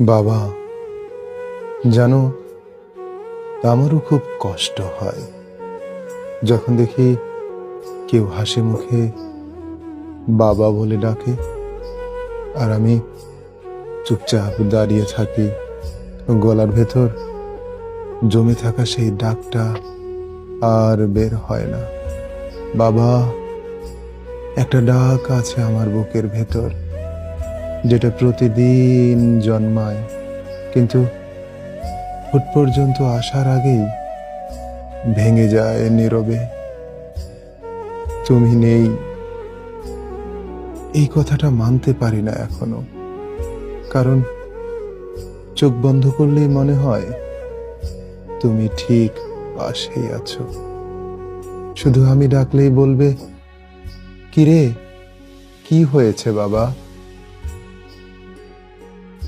বাবা, জানো, আমারও খুব কষ্ট হয় যখন দেখি কেউ হাসি মুখে বাবা বলে ডাকে আর আমি চুপচাপ দাঁড়িয়ে থাকি। গলার ভেতর জমে থাকা সেই ডাকটা আর বের হয় না। বাবা, একটা ডাক আছে আমার বুকের ভেতর, যেটা প্রতিদিন জন্মায়, কিন্তু ঠোঁট পর্যন্ত আসার আগেই ভেঙে যায় নীরবে। তুমি নেই, এই কথাটা মানতে পারি না এখনো, কারণ চোখ বন্ধ করলেই মনে হয় তুমি ঠিক পাশেই আছো। শুধু আমি ডাকলেই বলবে, কিরে, কি হয়েছে বাবা?